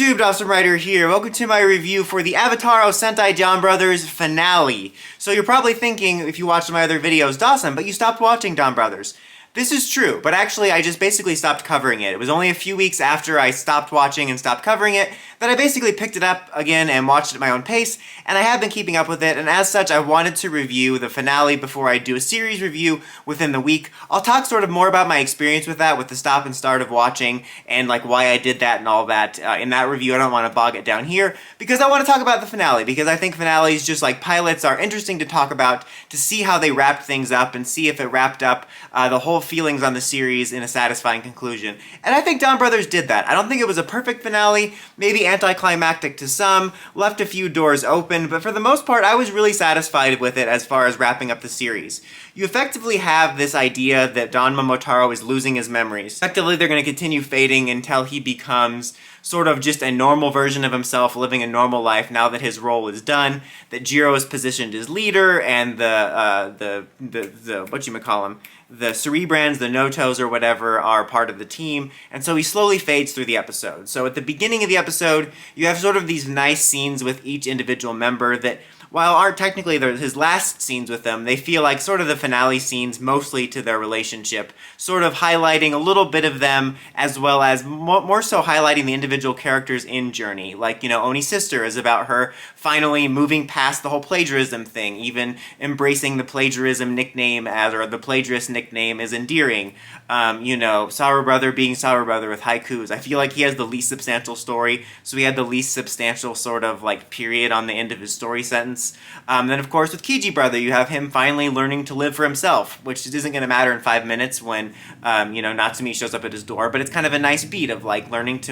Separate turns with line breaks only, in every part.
YouTube, Awesome Writer here. Welcome to my review for the Avataro Sentai DonBrothers finale. So you're probably thinking, if you watched my other videos, Dawson, but you stopped watching DonBrothers. This is true, but actually I just basically stopped covering it. It was only a few weeks after I stopped watching and stopped covering it that I basically picked it up again and watched it at my own pace, and I have been keeping up with it, and as such I wanted to review the finale before I do a series review within the week. I'll talk sort of more about my experience with that, with the stop and start of watching, and like why I did that and all that in that review. I don't want to bog it down here, because I want to talk about the finale, because I think finales, just like pilots, are interesting to talk about, to see how they wrapped things up, and see if it wrapped up the whole feelings on the series in a satisfying conclusion. And I think DonBrothers did that. I don't think it was a perfect finale, maybe anticlimactic to some, left a few doors open, but for the most part I was really satisfied with it as far as wrapping up the series. You effectively have this idea that Don Momotaro is losing his memories. Effectively they're going to continue fading until he becomes sort of just a normal version of himself, living a normal life now that his role is done, that Jiro is positioned as leader, and the whatchamacallem, the Cerebrans, the Notos or whatever, are part of the team, and so he slowly fades through the episode. So at the beginning of the episode, you have sort of these nice scenes with each individual member that, while aren't technically his last scenes with them, they feel like sort of the finale scenes mostly to their relationship, sort of highlighting a little bit of them, as well as more so highlighting the individual characters in Journey. Like, you know, Oni's sister is about her finally moving past the whole plagiarism thing, even embracing the plagiarism nickname or the plagiarist nickname is endearing. You know, Saru Brother being Saru Brother with haikus. I feel like he has the least substantial story, so he had the least substantial sort of like period on the end of his story sentence. Then of course with Kiji Brother, you have him finally learning to live for himself, which isn't going to matter in 5 minutes when, you know, Natsumi shows up at his door, but it's kind of a nice beat of like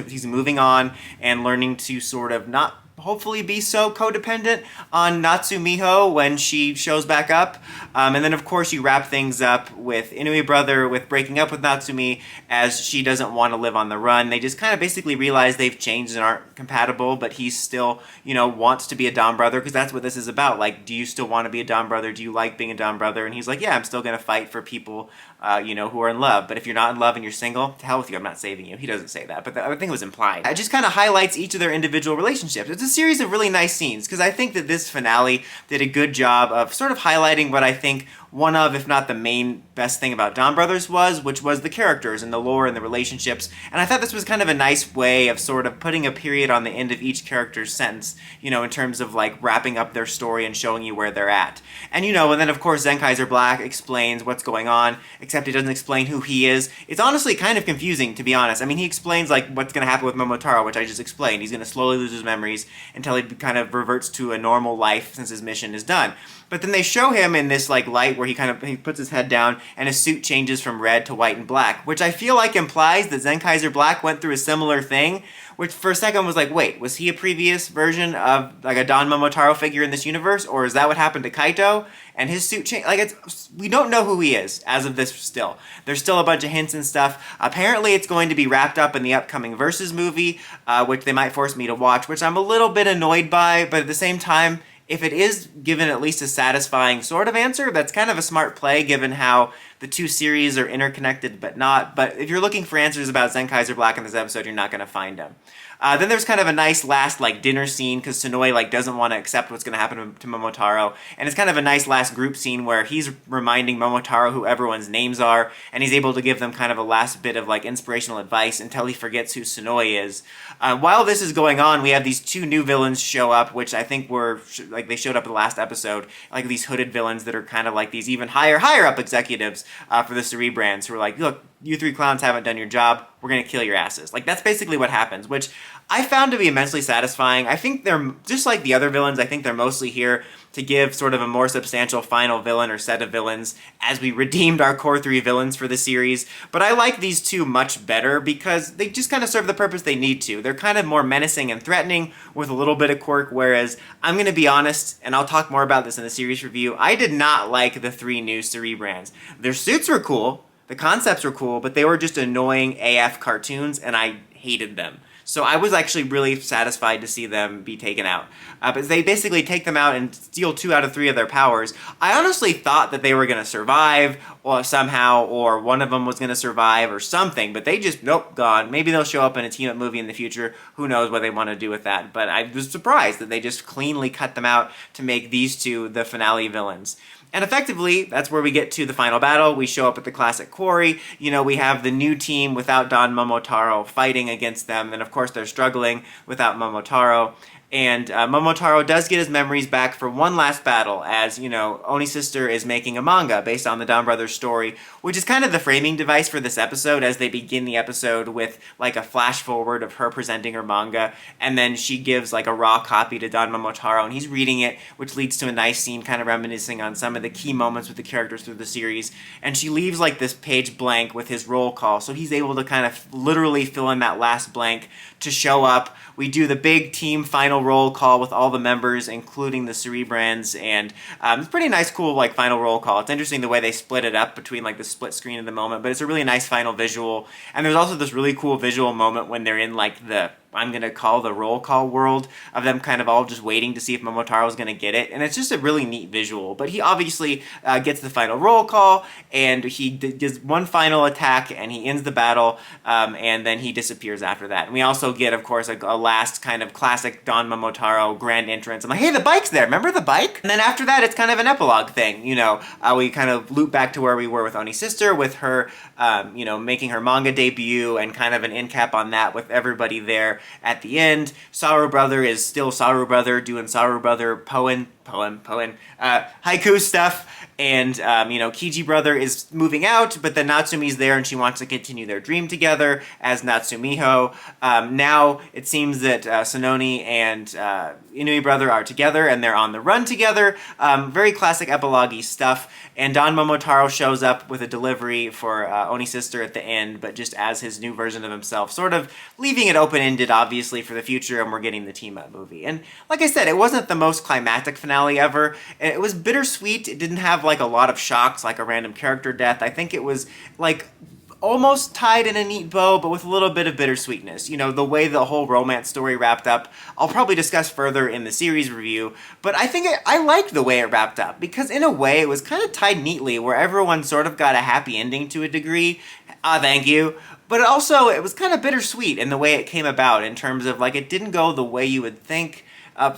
he's moving on and learning to sort of not hopefully be so codependent on Natsumiho when she shows back up. And then of course you wrap things up with Inui Brother with breaking up with Natsumi as she doesn't want to live on the run. They just kind of basically realize they've changed and aren't compatible, but he still, you know, wants to be a Don Brother, because that's what this is about. Like, do you still want to be a Don Brother? Do you like being a Don Brother? And he's like, yeah, I'm still going to fight for people, you know, who are in love. But if you're not in love and you're single, to hell with you, I'm not saving you. He doesn't say that, but I think it was implied. It just kind of highlights each of their individual relationships. It's a series of really nice scenes, because I think that this finale did a good job of sort of highlighting what I think one of, if not the main best thing about DonBrothers was, which was the characters and the lore and the relationships. And I thought this was kind of a nice way of sort of putting a period on the end of each character's sentence, you know, in terms of like wrapping up their story and showing you where they're at. And you know, and then of course Zenkaizer Black explains what's going on, except he doesn't explain who he is. It's honestly kind of confusing, to be honest. I mean, he explains like what's going to happen with Momotaro, which I just explained. He's going to slowly lose his memories until he kind of reverts to a normal life since his mission is done. But then they show him in this like light where he puts his head down and his suit changes from red to white and black, which I feel like implies that Zenkaizer Black went through a similar thing, which for a second was like, wait, was he a previous version of like a Don Momotaro figure in this universe, or is that what happened to Kaito? And his suit changed. Like, we don't know who he is as of this still. There's still a bunch of hints and stuff. Apparently it's going to be wrapped up in the upcoming Versus movie, which they might force me to watch, which I'm a little bit annoyed by, but at the same time, if it is given at least a satisfying sort of answer, that's kind of a smart play given how the two series are interconnected but not. But if you're looking for answers about Zenkaizer Black in this episode, you're not going to find them. Then there's kind of a nice last like dinner scene, because Sonoi like doesn't want to accept what's going to happen to Momotaro, and it's kind of a nice last group scene where he's reminding Momotaro who everyone's names are, and he's able to give them kind of a last bit of like inspirational advice until he forgets who Sonoi is. While this is going on, we have these two new villains show up, which I think were like they showed up in the last episode, like these hooded villains that are kind of like these even higher up executives for the Cerebrans, who are like, look, you three clowns haven't done your job, we're gonna kill your asses. Like, that's basically what happens, which I found to be immensely satisfying. I think they're, just like the other villains, I think they're mostly here to give sort of a more substantial final villain or set of villains as we redeemed our core 3 villains for the series. But I like these two much better because they just kind of serve the purpose they need to. They're kind of more menacing and threatening with a little bit of quirk, whereas I'm going to be honest, and I'll talk more about this in the series review, I did not like the 3 new Cerebrans. Their suits were cool, the concepts were cool, but they were just annoying AF cartoons, and I hated them. So I was actually really satisfied to see them be taken out. But they basically take them out and steal 2 out of 3 of their powers. I honestly thought that they were going to survive or somehow, or one of them was going to survive or something, but they just, nope, gone. Maybe they'll show up in a team-up movie in the future. Who knows what they want to do with that. But I was surprised that they just cleanly cut them out to make these 2 the finale villains. And effectively, that's where we get to the final battle. We show up at the classic quarry. You know, we have the new team without Don Momotaro fighting against them. And of course, they're struggling without Momotaro. And Momotaro does get his memories back for one last battle, as, you know, Oni Sister is making a manga based on the DonBrothers story, which is kind of the framing device for this episode, as they begin the episode with, like, a flash forward of her presenting her manga, and then she gives, like, a raw copy to Don Momotaro, and he's reading it, which leads to a nice scene kind of reminiscing on some of the key moments with the characters through the series, and she leaves, like, this page blank with his roll call, so he's able to kind of literally fill in that last blank to show up. We do the big team final roll call with all the members, including the Cerebrans, and it's a pretty nice, cool, like, final roll call. It's interesting the way they split it up between, like, the split screen of the moment, but it's a really nice final visual. And there's also this really cool visual moment when they're in, like, the, I'm going to call the roll call world of them kind of all just waiting to see if Momotaro's going to get it. And it's just a really neat visual. But he obviously gets the final roll call, and he does one final attack, and he ends the battle, and then he disappears after that. And we also get, of course, a last kind of classic Don Momotaro grand entrance. I'm like, hey, the bike's there. Remember the bike? And then after that, it's kind of an epilogue thing. You know, we kind of loop back to where we were with Oni Sister, with her, you know, making her manga debut, and kind of an end cap on that with everybody there at the end. Saru Brother is still Saru Brother, doing Saru Brother haiku stuff. And, you know, Kiji Brother is moving out, but then Natsumi's there and she wants to continue their dream together as Natsumiho. Now it seems that Sononi and Inui Brother are together and they're on the run together. Very classic epilogue-y stuff. And Don Momotaro shows up with a delivery for Oni Sister at the end, but just as his new version of himself, sort of leaving it open-ended, obviously, for the future, and we're getting the team-up movie. And like I said, it wasn't the most climactic finale ever. It was bittersweet. It didn't have, like, a lot of shocks, like a random character death. I think it was, like, almost tied in a neat bow, but with a little bit of bittersweetness. You know, the way the whole romance story wrapped up, I'll probably discuss further in the series review, but I think I liked the way it wrapped up, because in a way it was kind of tied neatly, where everyone sort of got a happy ending to a degree. Thank you. But also, it was kind of bittersweet in the way it came about, in terms of, like, it didn't go the way you would think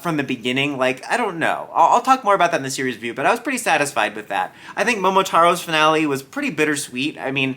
from the beginning. Like, I don't know. I'll talk more about that in the series review, but I was pretty satisfied with that. I think Momotaro's finale was pretty bittersweet. I mean,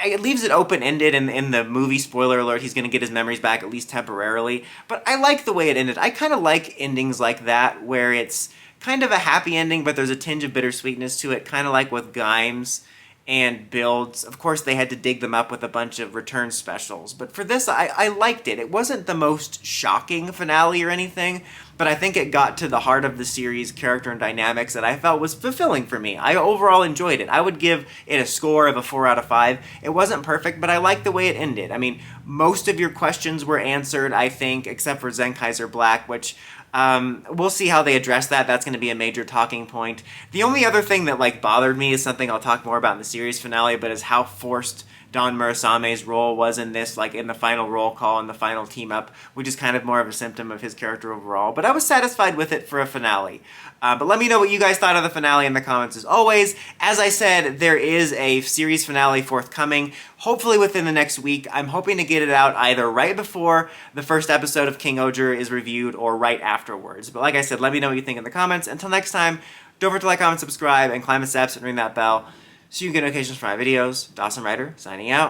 it leaves it open-ended in the movie, spoiler alert, he's going to get his memories back, at least temporarily. But I like the way it ended. I kind of like endings like that, where it's kind of a happy ending, but there's a tinge of bittersweetness to it, kind of like with Gimes and Builds. Of course, they had to dig them up with a bunch of return specials. But for this, I liked it. It wasn't the most shocking finale or anything, but I think it got to the heart of the series' character and dynamics that I felt was fulfilling for me. I overall enjoyed it. I would give it a score of a 4 out of 5. It wasn't perfect, but I liked the way it ended. I mean, most of your questions were answered, I think, except for Zenkaizer Black, which we'll see how they address that. That's going to be a major talking point. The only other thing that, like, bothered me is something I'll talk more about in the series finale, but is how forced Don Murasame's role was in this, like, in the final roll call and the final team-up, which is kind of more of a symptom of his character overall. But I was satisfied with it for a finale. But let me know what you guys thought of the finale in the comments as always. As I said, there is a series finale forthcoming, hopefully within the next week. I'm hoping to get it out either right before the first episode of King-Ohger is reviewed or right afterwards. But like I said, let me know what you think in the comments. Until next time, don't forget to like, comment, subscribe, and climb the steps and ring that bell so you get notifications for my videos. Dawson Ryder, signing out.